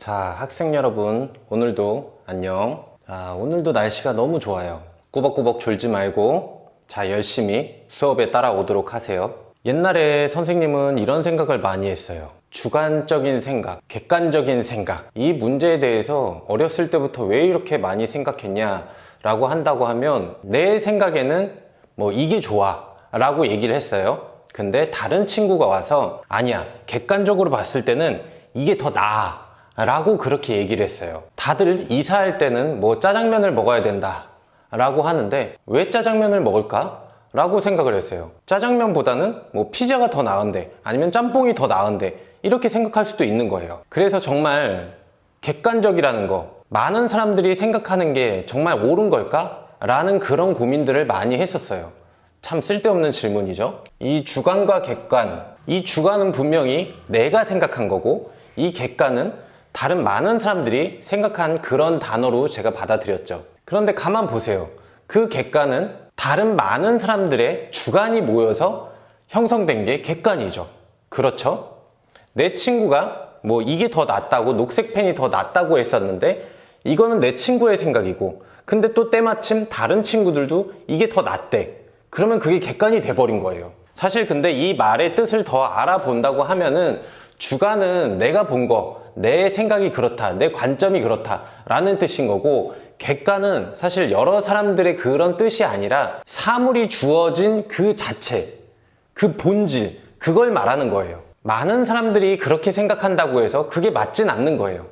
자, 학생 여러분, 오늘도 안녕. 오늘도 날씨가 너무 좋아요. 꾸벅꾸벅 졸지 말고 자, 열심히 수업에 따라오도록 하세요. 옛날에 선생님은 이런 생각을 많이 했어요. 주관적인 생각, 객관적인 생각. 이 문제에 대해서 어렸을 때부터 왜 이렇게 많이 생각했냐 라고 한다고 하면 내 생각에는 이게 좋아 라고 얘기를 했어요. 근데 다른 친구가 와서 아니야, 객관적으로 봤을 때는 이게 더 나아 라고 그렇게 얘기를 했어요. 다들 이사할 때는 짜장면을 먹어야 된다 라고 하는데 왜 짜장면을 먹을까? 라고 생각을 했어요. 짜장면보다는 피자가 더 나은데, 아니면 짬뽕이 더 나은데, 이렇게 생각할 수도 있는 거예요. 그래서 정말 객관적이라는 거, 많은 사람들이 생각하는 게 정말 옳은 걸까? 라는 그런 고민들을 많이 했었어요. 참 쓸데없는 질문이죠. 이 주관과 객관, 이 주관은 분명히 내가 생각한 거고, 이 객관은 다른 많은 사람들이 생각한 그런 단어로 제가 받아들였죠. 그런데 가만 보세요. 그 객관은 다른 많은 사람들의 주관이 모여서 형성된 게 객관이죠. 그렇죠? 내 친구가 이게 더 낫다고, 녹색펜이 더 낫다고 했었는데 이거는 내 친구의 생각이고, 근데 또 때마침 다른 친구들도 이게 더 낫대. 그러면 그게 객관이 돼버린 거예요. 사실 근데 이 말의 뜻을 더 알아본다고 하면은 주관은 내가 본 거, 내 생각이 그렇다, 내 관점이 그렇다 라는 뜻인 거고, 객관은 사실 여러 사람들의 그런 뜻이 아니라 사물이 주어진 그 자체, 그 본질, 그걸 말하는 거예요. 많은 사람들이 그렇게 생각한다고 해서 그게 맞진 않는 거예요.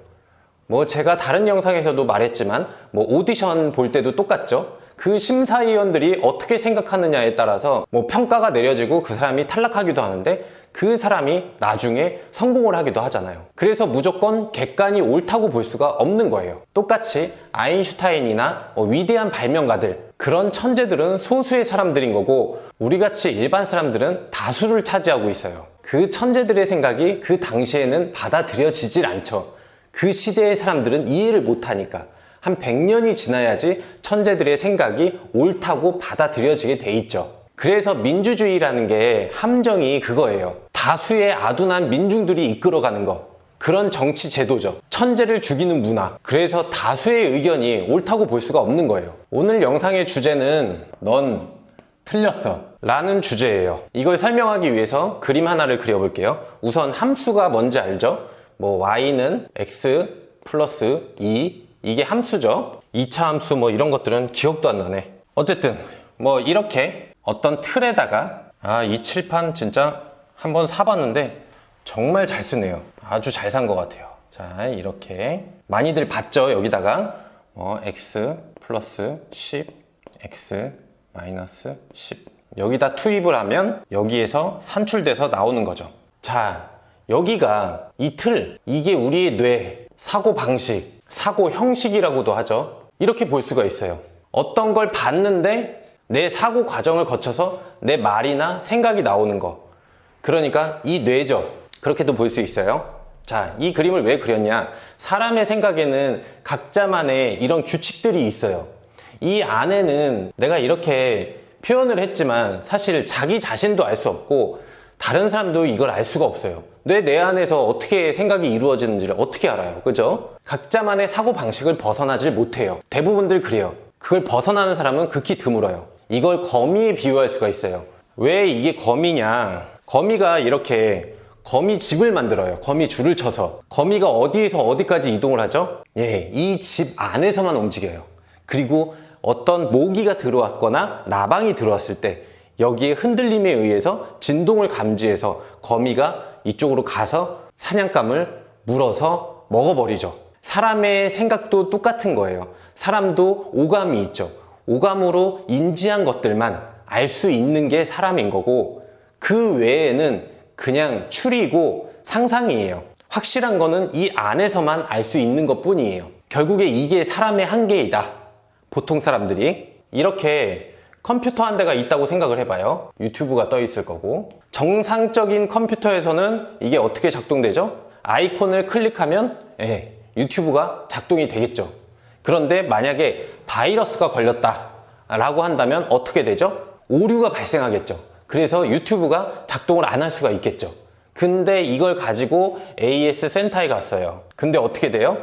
제가 다른 영상에서도 말했지만 오디션 볼 때도 똑같죠. 그 심사위원들이 어떻게 생각하느냐에 따라서 평가가 내려지고 그 사람이 탈락하기도 하는데 그 사람이 나중에 성공을 하기도 하잖아요. 그래서 무조건 객관이 옳다고 볼 수가 없는 거예요. 똑같이 아인슈타인이나 위대한 발명가들, 그런 천재들은 소수의 사람들인 거고, 우리같이 일반 사람들은 다수를 차지하고 있어요. 그 천재들의 생각이 그 당시에는 받아들여지질 않죠. 그 시대의 사람들은 이해를 못하니까. 한 100년이 지나야지 천재들의 생각이 옳다고 받아들여지게 돼 있죠. 그래서 민주주의라는 게 함정이 그거예요. 다수의 아둔한 민중들이 이끌어가는 거. 그런 정치 제도죠. 천재를 죽이는 문화. 그래서 다수의 의견이 옳다고 볼 수가 없는 거예요. 오늘 영상의 주제는 넌 틀렸어 라는 주제예요. 이걸 설명하기 위해서 그림 하나를 그려볼게요. 우선 함수가 뭔지 알죠? y는 x 플러스 2, 이게 함수죠. 2차 함수 이런 것들은 기억도 안 나네. 어쨌든 이렇게 어떤 틀에다가 이 칠판 진짜 한번 사봤는데 정말 잘 쓰네요. 아주 잘 산 것 같아요. 자, 이렇게 많이들 봤죠. 여기다가 x 플러스 10, x 마이너스 10, 여기다 투입을 하면 여기에서 산출돼서 나오는 거죠. 자, 여기가 이 틀, 이게 우리의 뇌, 사고 방식, 사고 형식이라고도 하죠. 이렇게 볼 수가 있어요. 어떤 걸 봤는데 내 사고 과정을 거쳐서 내 말이나 생각이 나오는 거, 그러니까 이 뇌죠. 그렇게도 볼 수 있어요. 자, 이 그림을 왜 그렸냐? 사람의 생각에는 각자만의 이런 규칙들이 있어요. 이 안에는 내가 이렇게 표현을 했지만 사실 자기 자신도 알 수 없고 다른 사람도 이걸 알 수가 없어요. 내 안에서 어떻게 생각이 이루어지는지를 어떻게 알아요? 그죠? 각자만의 사고 방식을 벗어나질 못해요. 대부분들 그래요. 그걸 벗어나는 사람은 극히 드물어요. 이걸 거미에 비유할 수가 있어요. 왜 이게 거미냐? 거미가 이렇게 거미집을 만들어요. 거미줄을 쳐서. 거미가 어디에서 어디까지 이동을 하죠? 이 집 안에서만 움직여요. 그리고 어떤 모기가 들어왔거나 나방이 들어왔을 때 여기에 흔들림에 의해서 진동을 감지해서 거미가 이쪽으로 가서 사냥감을 물어서 먹어버리죠. 사람의 생각도 똑같은 거예요. 사람도 오감이 있죠. 오감으로 인지한 것들만 알 수 있는 게 사람인 거고, 그 외에는 그냥 추리고 상상이에요. 확실한 거는 이 안에서만 알 수 있는 것 뿐이에요. 결국에 이게 사람의 한계이다. 보통 사람들이 이렇게 컴퓨터 한 대가 있다고 생각을 해봐요. 유튜브가 떠 있을 거고, 정상적인 컴퓨터에서는 이게 어떻게 작동되죠? 아이콘을 클릭하면 유튜브가 작동이 되겠죠. 그런데 만약에 바이러스가 걸렸다 라고 한다면 어떻게 되죠? 오류가 발생하겠죠. 그래서 유튜브가 작동을 안 할 수가 있겠죠. 근데 이걸 가지고 AS 센터에 갔어요. 근데 어떻게 돼요?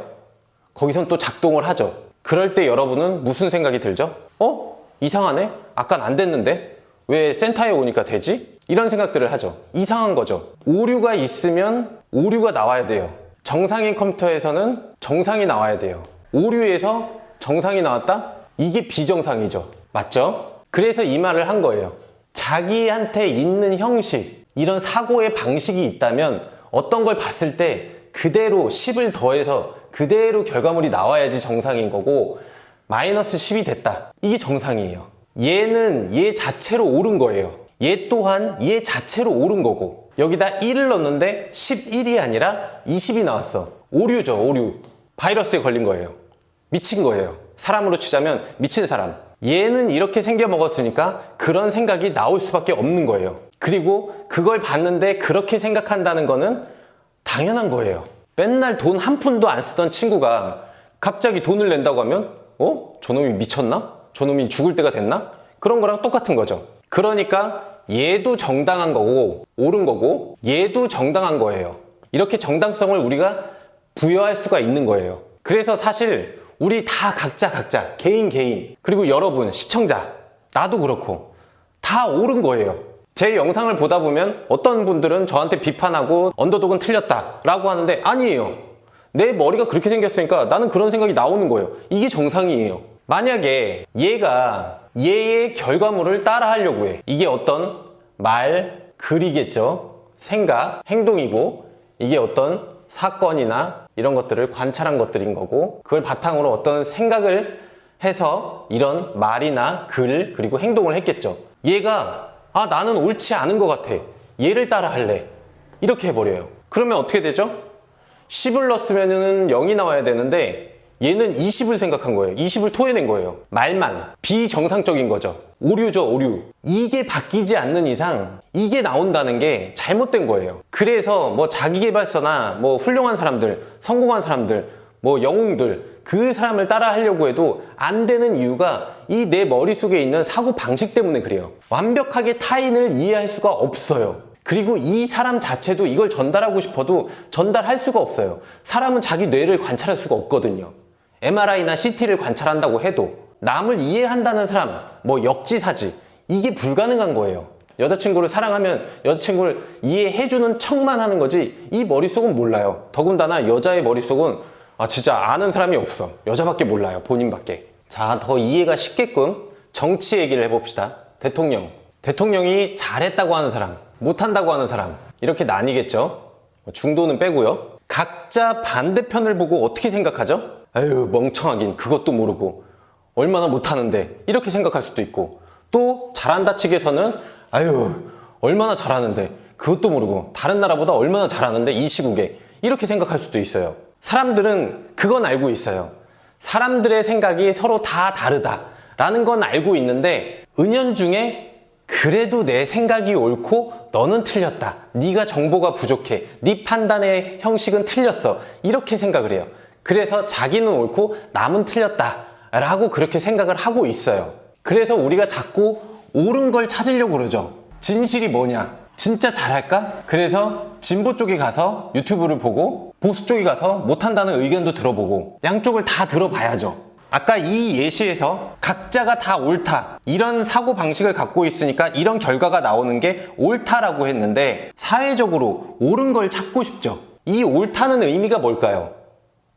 거기선 또 작동을 하죠. 그럴 때 여러분은 무슨 생각이 들죠? 이상하네? 아깐 안 됐는데? 왜 센터에 오니까 되지? 이런 생각들을 하죠. 이상한 거죠. 오류가 있으면 오류가 나와야 돼요. 정상인 컴퓨터에서는 정상이 나와야 돼요. 오류에서 정상이 나왔다? 이게 비정상이죠. 맞죠? 그래서 이 말을 한 거예요. 자기한테 있는 형식, 이런 사고의 방식이 있다면 어떤 걸 봤을 때 그대로 10을 더해서 그대로 결과물이 나와야지 정상인 거고, 마이너스 10이 됐다. 이게 정상이에요. 얘는 얘 자체로 옳은 거예요. 얘 또한 얘 자체로 옳은 거고, 여기다 1을 넣었는데 11이 아니라 20이 나왔어. 오류죠, 오류. 바이러스에 걸린 거예요. 미친 거예요. 사람으로 치자면 미친 사람. 얘는 이렇게 생겨 먹었으니까 그런 생각이 나올 수밖에 없는 거예요. 그리고 그걸 봤는데 그렇게 생각한다는 거는 당연한 거예요. 맨날 돈 한 푼도 안 쓰던 친구가 갑자기 돈을 낸다고 하면 저놈이 미쳤나? 저놈이 죽을 때가 됐나? 그런 거랑 똑같은 거죠. 그러니까 얘도 정당한 거고 옳은 거고 얘도 정당한 거예요. 이렇게 정당성을 우리가 부여할 수가 있는 거예요. 그래서 사실 우리 다 각자 개인 그리고 여러분 시청자 나도 그렇고 다 옳은 거예요. 제 영상을 보다 보면 어떤 분들은 저한테 비판하고 언더독은 틀렸다 라고 하는데 아니에요. 내 머리가 그렇게 생겼으니까 나는 그런 생각이 나오는 거예요. 이게 정상이에요. 만약에 얘가 얘의 결과물을 따라 하려고 해. 이게 어떤 말, 글이겠죠. 생각, 행동이고 이게 어떤 사건이나 이런 것들을 관찰한 것들인 거고, 그걸 바탕으로 어떤 생각을 해서 이런 말이나 글 그리고 행동을 했겠죠. 얘가 나는 옳지 않은 것 같아. 얘를 따라 할래. 이렇게 해버려요. 그러면 어떻게 되죠? 10을 넣었으면 0이 나와야 되는데 얘는 20을 생각한 거예요. 20을 토해낸 거예요. 말만. 비정상적인 거죠. 오류죠, 오류. 이게 바뀌지 않는 이상 이게 나온다는 게 잘못된 거예요. 그래서 자기계발서나 훌륭한 사람들, 성공한 사람들, 영웅들, 그 사람을 따라 하려고 해도 안 되는 이유가 이 내 머릿속에 있는 사고 방식 때문에 그래요. 완벽하게 타인을 이해할 수가 없어요. 그리고 이 사람 자체도 이걸 전달하고 싶어도 전달할 수가 없어요. 사람은 자기 뇌를 관찰할 수가 없거든요. MRI나 CT를 관찰한다고 해도 남을 이해한다는 사람, 역지사지, 이게 불가능한 거예요. 여자친구를 사랑하면 여자친구를 이해해주는 척만 하는 거지 이 머릿속은 몰라요. 더군다나 여자의 머릿속은 진짜 아는 사람이 없어. 여자밖에 몰라요. 본인밖에. 자, 더 이해가 쉽게끔 정치 얘기를 해봅시다. 대통령이 잘했다고 하는 사람, 못한다고 하는 사람, 이렇게 나뉘겠죠. 중도는 빼고요. 각자 반대편을 보고 어떻게 생각하죠? 아유, 멍청하긴 그것도 모르고 얼마나 못하는데, 이렇게 생각할 수도 있고, 또 잘한다 측에서는 아유, 얼마나 잘하는데 그것도 모르고 다른 나라보다 얼마나 잘하는데 이 시국에, 이렇게 생각할 수도 있어요. 사람들은 그건 알고 있어요. 사람들의 생각이 서로 다 다르다라는 건 알고 있는데, 은연중에 그래도 내 생각이 옳고 너는 틀렸다. 네가 정보가 부족해. 네 판단의 형식은 틀렸어. 이렇게 생각을 해요. 그래서 자기는 옳고 남은 틀렸다 라고 그렇게 생각을 하고 있어요. 그래서 우리가 자꾸 옳은 걸 찾으려고 그러죠. 진실이 뭐냐? 진짜 잘할까? 그래서 진보 쪽에 가서 유튜브를 보고 보수 쪽에 가서 못한다는 의견도 들어보고 양쪽을 다 들어봐야죠. 아까 이 예시에서 각자가 다 옳다, 이런 사고 방식을 갖고 있으니까 이런 결과가 나오는 게 옳다라고 했는데, 사회적으로 옳은 걸 찾고 싶죠. 이 옳다는 의미가 뭘까요?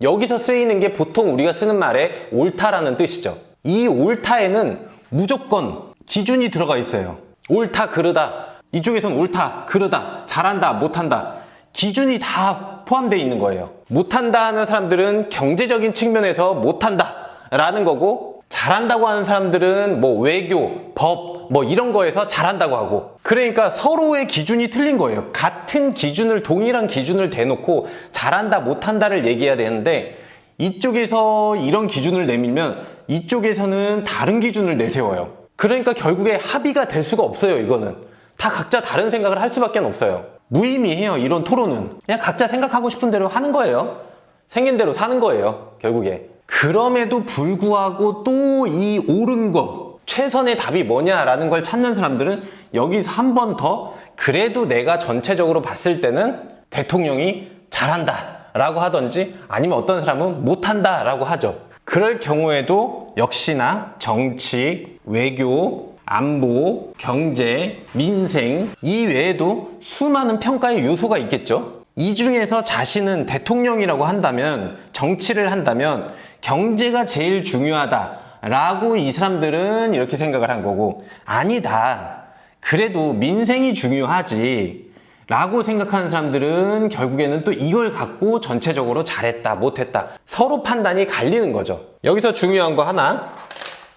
여기서 쓰이는 게 보통 우리가 쓰는 말에 옳다라는 뜻이죠. 이 옳다에는 무조건 기준이 들어가 있어요. 옳다, 그르다. 이쪽에선 옳다, 그르다, 잘한다, 못한다. 기준이 다 포함되어 있는 거예요. 못한다 하는 사람들은 경제적인 측면에서 못한다 라는 거고, 잘한다고 하는 사람들은 외교, 법, 이런 거에서 잘한다고 하고, 그러니까 서로의 기준이 틀린 거예요. 같은 기준을, 동일한 기준을 대놓고 잘한다, 못한다를 얘기해야 되는데, 이쪽에서 이런 기준을 내밀면 이쪽에서는 다른 기준을 내세워요. 그러니까 결국에 합의가 될 수가 없어요. 이거는 다 각자 다른 생각을 할 수밖에 없어요. 무의미해요. 이런 토론은 그냥 각자 생각하고 싶은 대로 하는 거예요. 생긴 대로 사는 거예요, 결국에. 그럼에도 불구하고 또 이 옳은 거, 최선의 답이 뭐냐라는 걸 찾는 사람들은 여기서 한 번 더 그래도 내가 전체적으로 봤을 때는 대통령이 잘한다 라고 하던지, 아니면 어떤 사람은 못한다 라고 하죠. 그럴 경우에도 역시나 정치, 외교, 안보, 경제, 민생 이 외에도 수많은 평가의 요소가 있겠죠. 이 중에서 자신은 대통령이라고 한다면, 정치를 한다면 경제가 제일 중요하다 라고 이 사람들은 이렇게 생각을 한 거고, 아니다, 그래도 민생이 중요하지 라고 생각하는 사람들은 결국에는 또 이걸 갖고 전체적으로 잘했다 못했다 서로 판단이 갈리는 거죠. 여기서 중요한 거 하나,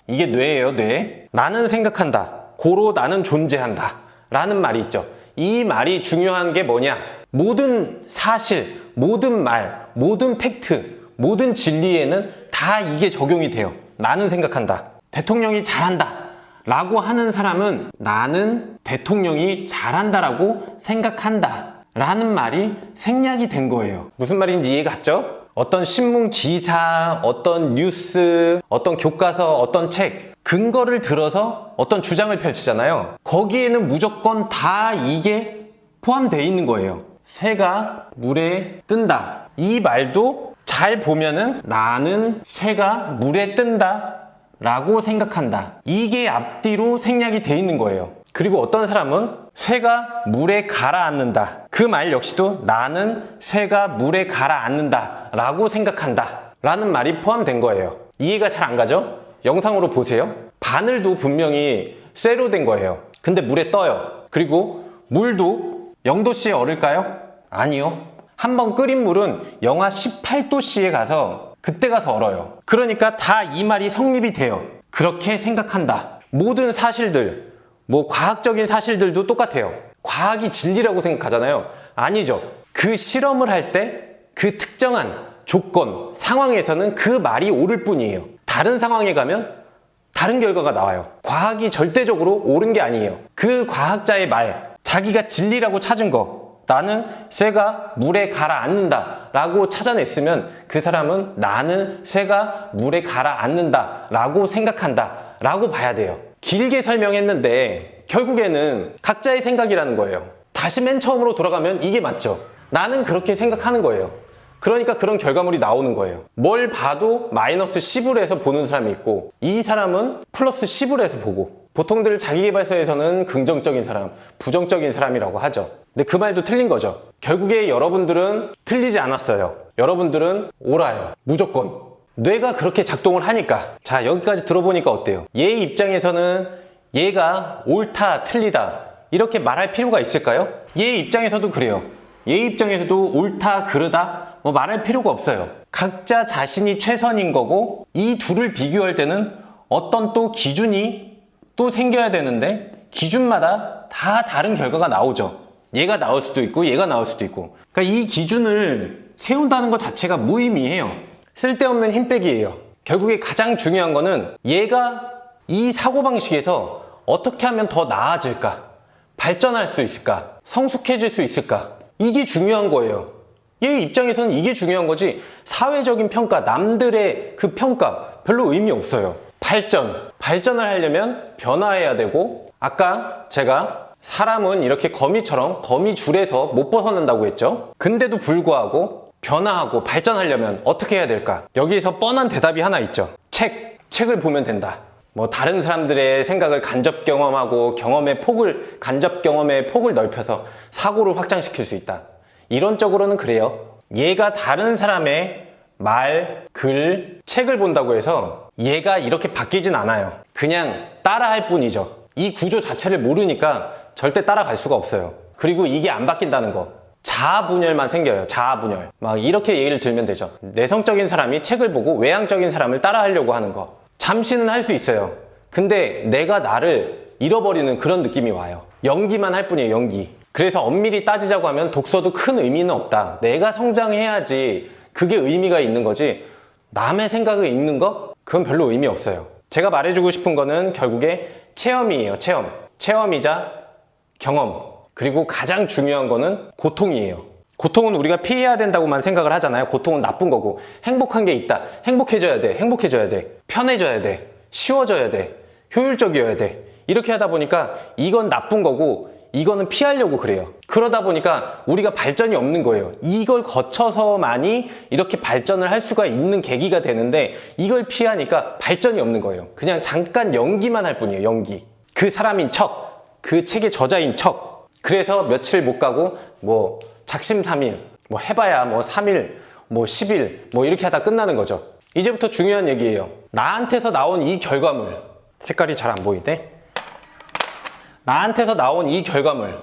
이게 뇌예요. 뇌. 나는 생각한다, 고로 나는 존재한다 라는 말이 있죠. 이 말이 중요한 게 뭐냐, 모든 사실, 모든 말, 모든 팩트, 모든 진리에는 다 이게 적용이 돼요. 나는 생각한다, 대통령이 잘한다 라고 하는 사람은 나는 대통령이 잘한다 라고 생각한다 라는 말이 생략이 된 거예요. 무슨 말인지 이해 갔죠? 어떤 신문 기사, 어떤 뉴스, 어떤 교과서, 어떤 책 근거를 들어서 어떤 주장을 펼치잖아요. 거기에는 무조건 다 이게 포함되어 있는 거예요. 새가 물에 뜬다, 이 말도 잘 보면은 나는 새가 물에 뜬다 라고 생각한다, 이게 앞뒤로 생략이 돼 있는 거예요. 그리고 어떤 사람은 쇠가 물에 가라앉는다, 그 말 역시도 나는 쇠가 물에 가라앉는다 라고 생각한다 라는 말이 포함된 거예요. 이해가 잘 안 가죠? 영상으로 보세요. 바늘도 분명히 쇠로 된 거예요. 근데 물에 떠요. 그리고 물도 0도씨에 얼을까요? 아니요. 한번 끓인 물은 영하 18도씨에 가서 그때 가서 얼어요. 그러니까 다 이 말이 성립이 돼요. 그렇게 생각한다. 모든 사실들, 뭐 과학적인 사실들도 똑같아요. 과학이 진리라고 생각하잖아요. 아니죠. 그 실험을 할 때 그 특정한 조건, 상황에서는 그 말이 옳을 뿐이에요. 다른 상황에 가면 다른 결과가 나와요. 과학이 절대적으로 옳은 게 아니에요. 그 과학자의 말, 자기가 진리라고 찾은 거, 나는 쇠가 물에 가라앉는다 라고 찾아냈으면 그 사람은 나는 쇠가 물에 가라앉는다 라고 생각한다 라고 봐야 돼요. 길게 설명했는데 결국에는 각자의 생각이라는 거예요. 다시 맨 처음으로 돌아가면 이게 맞죠. 나는 그렇게 생각하는 거예요. 그러니까 그런 결과물이 나오는 거예요. 뭘 봐도 마이너스 10으로 해서 보는 사람이 있고, 이 사람은 플러스 10으로 해서 보고, 보통들 자기계발서에서는 긍정적인 사람, 부정적인 사람이라고 하죠. 근데 그 말도 틀린 거죠. 결국에 여러분들은 틀리지 않았어요. 여러분들은 옳아요. 무조건. 뇌가 그렇게 작동을 하니까. 자, 여기까지 들어보니까 어때요? 얘 입장에서는 얘가 옳다, 틀리다 이렇게 말할 필요가 있을까요? 얘 입장에서도 그래요. 얘 입장에서도 옳다, 그르다 뭐 말할 필요가 없어요. 각자 자신이 최선인 거고, 이 둘을 비교할 때는 어떤 또 기준이 또 생겨야 되는데 기준마다 다 다른 결과가 나오죠. 얘가 나올 수도 있고 얘가 나올 수도 있고. 그러니까 이 기준을 세운다는 것 자체가 무의미해요. 쓸데없는 힘빼기예요. 결국에 가장 중요한 거는 얘가 이 사고방식에서 어떻게 하면 더 나아질까, 발전할 수 있을까, 성숙해질 수 있을까, 이게 중요한 거예요. 얘 입장에서는 이게 중요한 거지, 사회적인 평가, 남들의 그 평가 별로 의미 없어요. 발전을 하려면 변화해야 되고, 아까 제가 사람은 이렇게 거미처럼 거미줄에서 못 벗어난다고 했죠. 근데도 불구하고 변화하고 발전하려면 어떻게 해야 될까? 여기서 뻔한 대답이 하나 있죠. 책을 보면 된다. 뭐 다른 사람들의 생각을 간접 경험하고 간접 경험의 폭을 넓혀서 사고를 확장시킬 수 있다. 이론적으로는 그래요. 얘가 다른 사람의 말, 글, 책을 본다고 해서 얘가 이렇게 바뀌진 않아요. 그냥 따라할 뿐이죠. 이 구조 자체를 모르니까 절대 따라갈 수가 없어요. 그리고 이게 안 바뀐다는 거, 자아분열만 생겨요. 자아분열. 막 이렇게 예를 들면 되죠. 내성적인 사람이 책을 보고 외향적인 사람을 따라하려고 하는 거, 잠시는 할 수 있어요. 근데 내가 나를 잃어버리는 그런 느낌이 와요. 연기만 할 뿐이에요. 연기. 그래서 엄밀히 따지자고 하면 독서도 큰 의미는 없다. 내가 성장해야지 그게 의미가 있는 거지, 남의 생각을 읽는 거? 그건 별로 의미 없어요. 제가 말해주고 싶은 거는 결국에 체험이에요. 체험이자 경험. 그리고 가장 중요한 거는 고통이에요. 고통은 우리가 피해야 된다고만 생각을 하잖아요. 고통은 나쁜 거고, 행복한 게 있다. 행복해져야 돼. 편해져야 돼. 쉬워져야 돼. 효율적이어야 돼. 이렇게 하다 보니까 이건 나쁜 거고 이거는 피하려고 그래요. 그러다 보니까 우리가 발전이 없는 거예요. 이걸 거쳐서만이 이렇게 발전을 할 수가 있는 계기가 되는데 이걸 피하니까 발전이 없는 거예요. 그냥 잠깐 연기만 할 뿐이에요. 연기. 그 사람인 척, 그 책의 저자인 척. 그래서 며칠 못 가고 뭐 작심삼일, 뭐 해봐야 뭐 3일, 뭐 10일 뭐 이렇게 하다 끝나는 거죠. 이제부터 중요한 얘기예요. 나한테서 나온 이 결과물, 색깔이 잘 안 보이네. 나한테서 나온 이 결과물,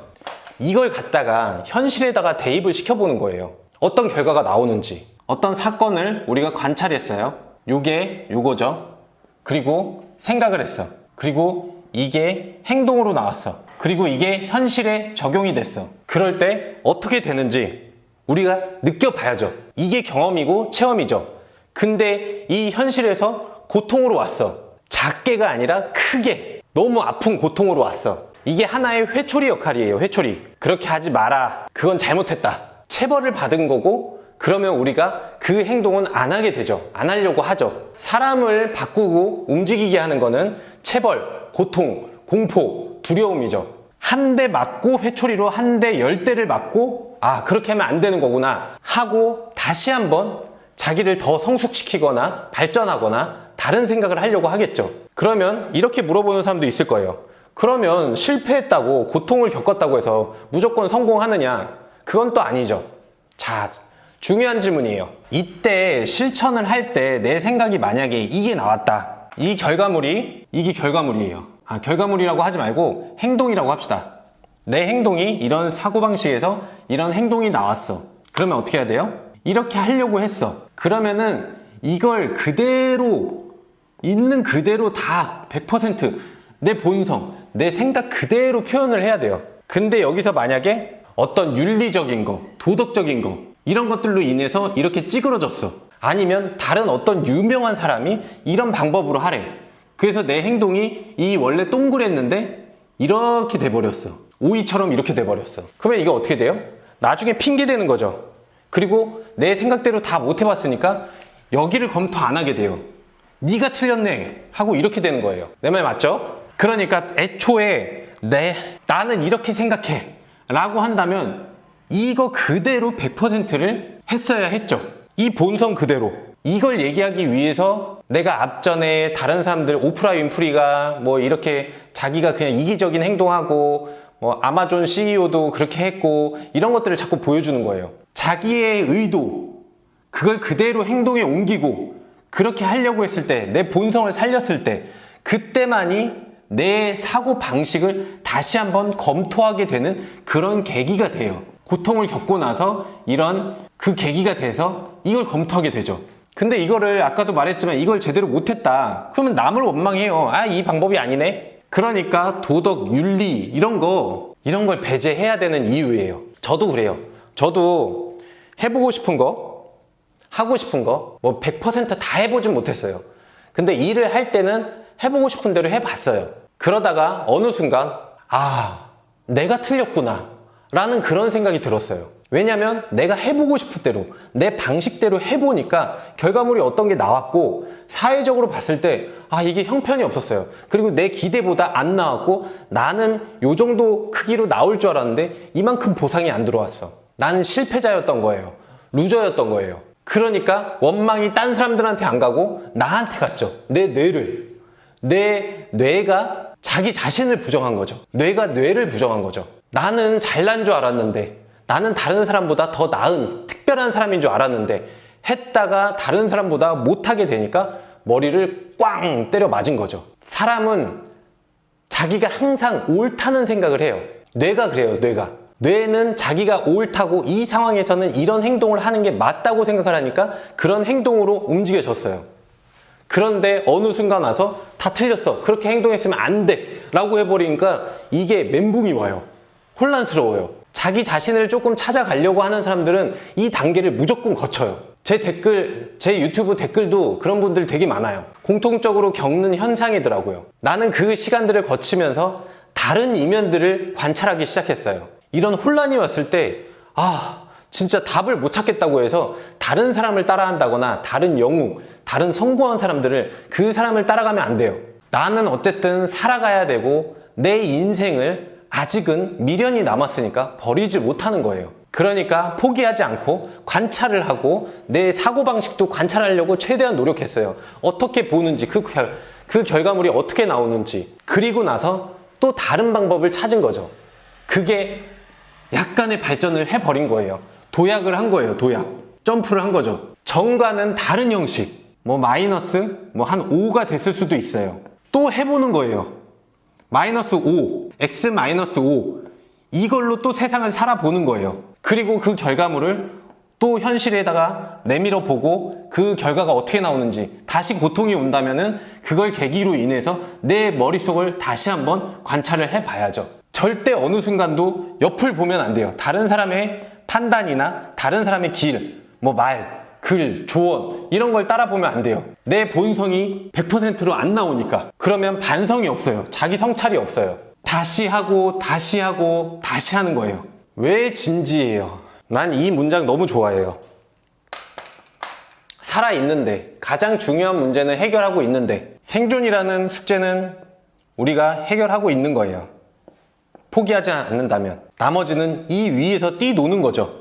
이걸 갖다가 현실에다가 대입을 시켜보는 거예요. 어떤 결과가 나오는지. 어떤 사건을 우리가 관찰했어요. 요게 요거죠. 그리고 생각을 했어. 그리고 이게 행동으로 나왔어. 그리고 이게 현실에 적용이 됐어. 그럴 때 어떻게 되는지 우리가 느껴봐야죠. 이게 경험이고 체험이죠. 근데 이 현실에서 고통으로 왔어. 작게가 아니라 크게 너무 아픈 고통으로 왔어. 이게 하나의 회초리 역할이에요. 회초리. 그렇게 하지 마라. 그건 잘못했다. 체벌을 받은 거고, 그러면 우리가 그 행동은 안 하게 되죠. 안 하려고 하죠. 사람을 바꾸고 움직이게 하는 거는 체벌, 고통, 공포, 두려움이죠. 한 대 맞고 회초리로 한 대 10대를 맞고, 아, 그렇게 하면 안 되는 거구나 하고 다시 한번 자기를 더 성숙시키거나 발전하거나 다른 생각을 하려고 하겠죠. 그러면 이렇게 물어보는 사람도 있을 거예요. 그러면 실패했다고, 고통을 겪었다고 해서 무조건 성공하느냐? 그건 또 아니죠. 자, 중요한 질문이에요. 이때 실천을 할 때 내 생각이 만약에 이게 나왔다. 이게 결과물이에요. 아, 결과물이라고 하지 말고 행동이라고 합시다. 내 행동이 이런 사고방식에서 이런 행동이 나왔어. 그러면 어떻게 해야 돼요? 이렇게 하려고 했어. 그러면은 이걸 그대로, 있는 그대로 다 100% 내 본성, 내 생각 그대로 표현을 해야 돼요. 근데 여기서 만약에 어떤 윤리적인 거, 도덕적인 거, 이런 것들로 인해서 이렇게 찌그러졌어. 아니면 다른 어떤 유명한 사람이 이런 방법으로 하래. 그래서 내 행동이 이 원래 동그랬는데 이렇게 돼버렸어. 오이처럼 이렇게 돼버렸어. 그러면 이거 어떻게 돼요? 나중에 핑계 대는 거죠. 그리고 내 생각대로 다 못 해봤으니까 여기를 검토 안 하게 돼요. 네가 틀렸네 하고 이렇게 되는 거예요. 내 말 맞죠? 그러니까 애초에 나는 이렇게 생각해 라고 한다면 이거 그대로 100%를 했어야 했죠. 이 본성 그대로. 이걸 얘기하기 위해서 내가 앞전에 다른 사람들 오프라 윈프리가 뭐 이렇게 자기가 그냥 이기적인 행동하고 뭐 아마존 CEO도 그렇게 했고 이런 것들을 자꾸 보여주는 거예요. 자기의 의도, 그걸 그대로 행동에 옮기고 그렇게 하려고 했을 때, 내 본성을 살렸을 때, 그때만이 내 사고 방식을 다시 한번 검토하게 되는 그런 계기가 돼요. 고통을 겪고 나서 이런 그 계기가 돼서 이걸 검토하게 되죠. 근데 이거를 아까도 말했지만 이걸 제대로 못했다. 그러면 남을 원망해요. 아, 이 방법이 아니네. 그러니까 도덕, 윤리 이런 걸 배제해야 되는 이유예요. 저도 그래요. 저도 해보고 싶은 거, 하고 싶은 거, 뭐 100% 다 해보진 못했어요. 근데 일을 할 때는 해보고 싶은 대로 해봤어요. 그러다가 어느 순간 아, 내가 틀렸구나 라는 그런 생각이 들었어요. 왜냐면 내가 해보고 싶은 대로 내 방식대로 해보니까 결과물이 어떤 게 나왔고 사회적으로 봤을 때 아, 이게 형편이 없었어요. 그리고 내 기대보다 안 나왔고 나는 요 정도 크기로 나올 줄 알았는데 이만큼 보상이 안 들어왔어. 나는 실패자였던 거예요. 루저였던 거예요. 그러니까 원망이 딴 사람들한테 안 가고 나한테 갔죠. 내 뇌가 자기 자신을 부정한 거죠. 뇌가 뇌를 부정한 거죠. 나는 잘난 줄 알았는데, 나는 다른 사람보다 더 나은 특별한 사람인 줄 알았는데 했다가 다른 사람보다 못하게 되니까 머리를 꽝 때려 맞은 거죠. 사람은 자기가 항상 옳다는 생각을 해요. 뇌가 그래요. 뇌는 자기가 옳다고 이 상황에서는 이런 행동을 하는 게 맞다고 생각을 하니까 그런 행동으로 움직여졌어요. 그런데 어느 순간 와서 다 틀렸어. 그렇게 행동했으면 안 돼. 라고 해버리니까 이게 멘붕이 와요. 혼란스러워요. 자기 자신을 조금 찾아가려고 하는 사람들은 이 단계를 무조건 거쳐요. 제 유튜브 댓글도 그런 분들 되게 많아요. 공통적으로 겪는 현상이더라고요. 나는 그 시간들을 거치면서 다른 이면들을 관찰하기 시작했어요. 이런 혼란이 왔을 때, 아, 진짜 답을 못 찾겠다고 해서 다른 사람을 따라한다거나 다른 영웅, 다른 성공한 사람들을 그 사람을 따라가면 안 돼요. 나는 어쨌든 살아가야 되고 내 인생을 아직은 미련이 남았으니까 버리지 못하는 거예요. 그러니까 포기하지 않고 관찰을 하고 내 사고방식도 관찰하려고 최대한 노력했어요. 어떻게 보는지, 그 결과물이 어떻게 나오는지. 그리고 나서 또 다른 방법을 찾은 거죠. 그게 약간의 발전을 해버린 거예요. 도약을 한 거예요. 도약. 점프를 한 거죠. 전과는 다른 형식. 뭐 마이너스 한 5가 됐을 수도 있어요. 또 해보는 거예요. 마이너스 5, x 마이너스 5. 이걸로 또 세상을 살아보는 거예요. 그리고 그 결과물을 또 현실에다가 내밀어 보고 그 결과가 어떻게 나오는지, 다시 고통이 온다면은 그걸 계기로 인해서 내 머릿속을 다시 한번 관찰을 해 봐야죠. 절대 어느 순간도 옆을 보면 안 돼요. 다른 사람의 판단이나 다른 사람의 길, 말, 글, 조언 이런 걸 따라 보면 안 돼요. 내 본성이 100%로 안 나오니까. 그러면 반성이 없어요. 자기 성찰이 없어요. 다시 하고 다시 하고 다시 하는 거예요. 왜 진지해요? 난 이 문장 너무 좋아해요. 살아있는데, 가장 중요한 문제는 해결하고 있는데, 생존이라는 숙제는 우리가 해결하고 있는 거예요. 포기하지 않는다면 나머지는 이 위에서 뛰노는 거죠.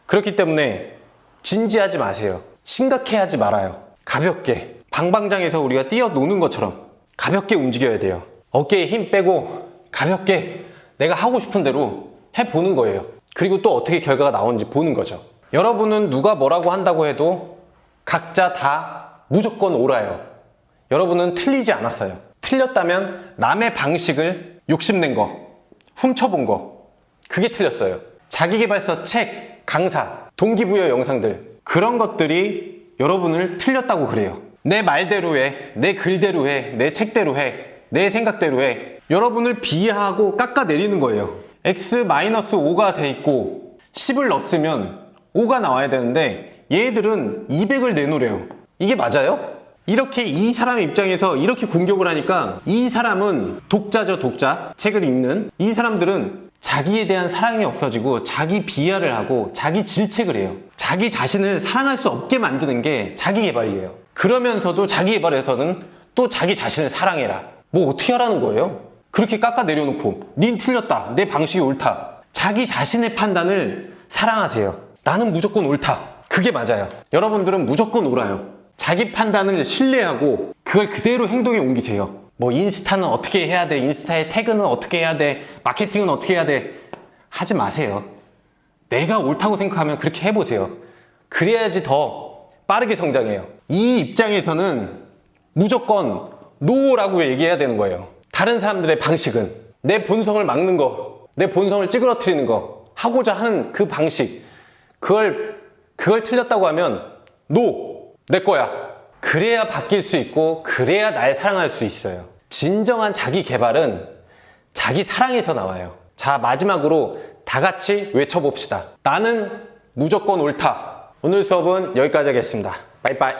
그렇기 때문에 진지하지 마세요. 심각해하지 말아요. 가볍게, 방방장에서 우리가 뛰어노는 것처럼 가볍게 움직여야 돼요. 어깨에 힘 빼고 가볍게 내가 하고 싶은 대로 해보는 거예요. 그리고 또 어떻게 결과가 나오는지 보는 거죠. 여러분은 누가 뭐라고 한다고 해도 각자 다 무조건 옳아요. 여러분은 틀리지 않았어요. 틀렸다면 남의 방식을 욕심낸 거, 훔쳐본 거, 그게 틀렸어요. 자기계발서 책, 강사, 동기부여 영상들, 그런 것들이 여러분을 틀렸다고 그래요. 내 말대로 해, 내 글대로 해, 내 책대로 해, 내 생각대로 해. 여러분을 비하하고 깎아내리는 거예요. x-5가 돼 있고 10을 넣었으면 5가 나와야 되는데 얘들은 200을 내놓으래요. 이게 맞아요? 이렇게 이 사람 입장에서 이렇게 공격을 하니까 이 사람은 독자죠, 독자. 책을 읽는 이 사람들은 자기에 대한 사랑이 없어지고 자기 비하를 하고 자기 질책을 해요. 자기 자신을 사랑할 수 없게 만드는 게 자기 개발이에요. 그러면서도 자기 개발에서는 또 자기 자신을 사랑해라. 뭐 어떻게 하라는 거예요? 그렇게 깎아 내려놓고 닌 틀렸다, 내 방식이 옳다. 자기 자신의 판단을 사랑하세요. 나는 무조건 옳다. 그게 맞아요. 여러분들은 무조건 옳아요. 자기 판단을 신뢰하고 그걸 그대로 행동에 옮기세요. 인스타는 어떻게 해야 돼, 인스타의 태그는 어떻게 해야 돼, 마케팅은 어떻게 해야 돼, 하지 마세요. 내가 옳다고 생각하면 그렇게 해보세요. 그래야지 더 빠르게 성장해요. 이 입장에서는 무조건 노라고 얘기해야 되는 거예요. 다른 사람들의 방식은 내 본성을 막는 거, 내 본성을 찌그러뜨리는 거, 하고자 하는 그 방식, 그걸 틀렸다고 하면 노, 내 거야. 그래야 바뀔 수 있고 그래야 날 사랑할 수 있어요. 진정한 자기 개발은 자기 사랑에서 나와요. 자, 마지막으로 다 같이 외쳐봅시다. 나는 무조건 옳다. 오늘 수업은 여기까지 하겠습니다. 빠이빠이.